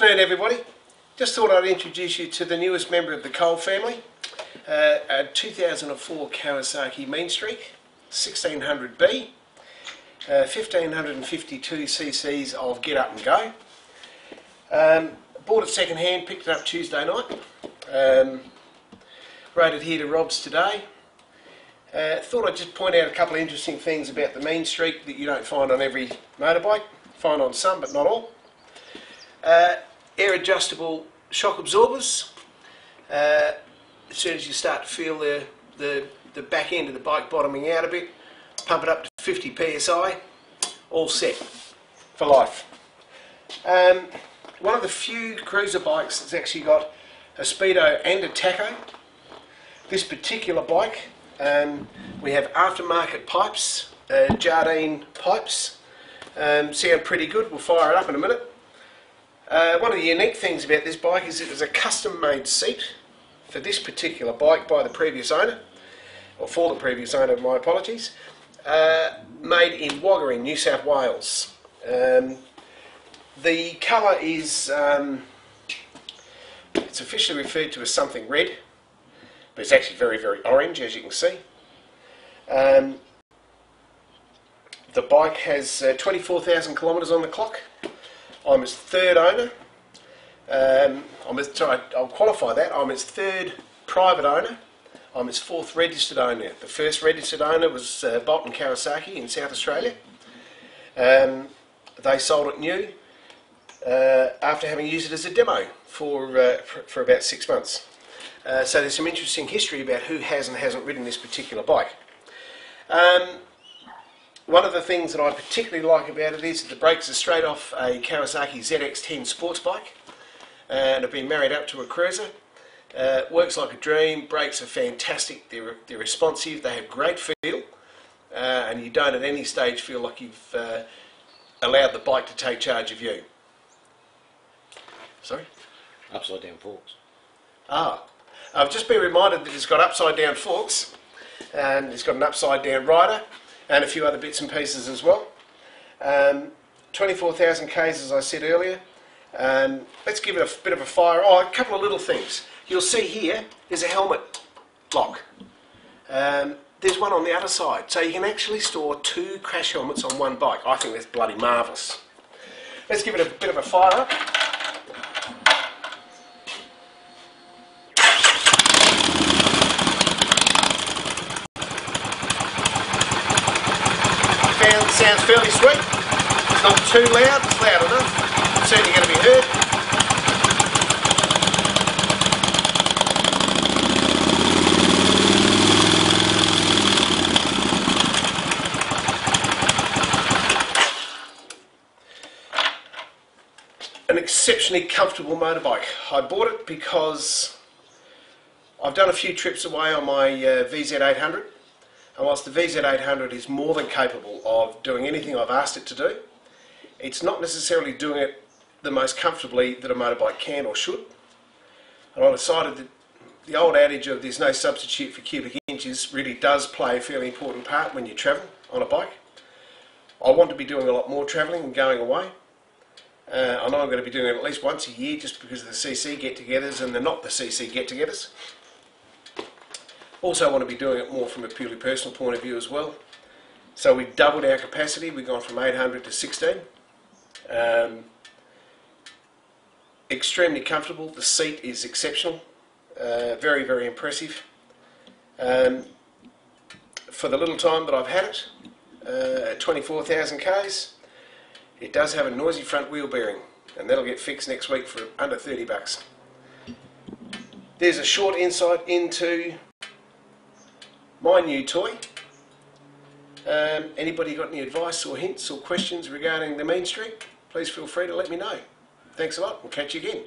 Afternoon everybody. Just thought I'd introduce you to the newest member of the Cole family, a 2004 Kawasaki Meanstreak 1600B, 1552 cc's of get up and go. Bought it second hand, picked it up Tuesday night, rode it here to Rob's today. Thought I'd just point out a couple of interesting things about the Meanstreak that you don't find on every motorbike, find on some but not all. Air adjustable shock absorbers. As soon as you start to feel the back end of the bike bottoming out a bit, pump it up to 50 psi, all set for life. One of the few cruiser bikes that's actually got a speedo and a tacho. This particular bike, we have aftermarket pipes, Jardine pipes, sound pretty good. We'll fire it up in a minute. One of the unique things about this bike is it was a custom made seat for this particular bike by the previous owner, or for the previous owner, my apologies, made in Wagga in New South Wales. The colour is, it's officially referred to as something red, but it's actually very, very orange, as you can see. The bike has 24,000 kilometres on the clock. I'm its third owner. I'll qualify that. I'm its third private owner. I'm its fourth registered owner. The first registered owner was Bolton Kawasaki in South Australia. They sold it new after having used it as a demo for about 6 months. So there's some interesting history about who has and hasn't ridden this particular bike. One of the things that I particularly like about it is that the brakes are straight off a Kawasaki ZX10 sports bike, and I've been married up to a cruiser. Works like a dream, brakes are fantastic, they're responsive, they have great feel, and you don't at any stage feel like you've allowed the bike to take charge of you. Sorry? Upside down forks. I've just been reminded that it's got upside down forks, and it's got an upside down rider, and a few other bits and pieces as well. 24,000 Ks as I said earlier. Let's give it a bit of a fire. Oh, a couple of little things. You'll see here there's a helmet lock. There's one on the other side, so you can actually store 2 crash helmets on one bike. I think that's bloody marvellous. Let's give it a bit of a fire up. Sounds fairly sweet. It's not too loud, it's loud enough. It's certainly going to be heard. An exceptionally comfortable motorbike. I bought it because I've done a few trips away on my VZ800. And whilst the VZ800 is more than capable of doing anything I've asked it to do, it's not necessarily doing it the most comfortably that a motorbike can or should. And I decided that the old adage of there's no substitute for cubic inches really does play a fairly important part when you travel on a bike. I want to be doing a lot more travelling and going away. I know I'm going to be doing it at least once a year just because of the CC get-togethers and they're not the CC get-togethers. Also want to be doing it more from a purely personal point of view as well. So we doubled our capacity, we've gone from 800 to 16. Extremely comfortable, the seat is exceptional, very, very impressive. For the little time that I've had it, at 24,000 Ks, it does have a noisy front wheel bearing, and that'll get fixed next week for under 30 bucks. There's a short insight into my new toy. Anybody got any advice or hints or questions regarding the Meanstreak? Please feel free to let me know. Thanks a lot, we'll catch you again.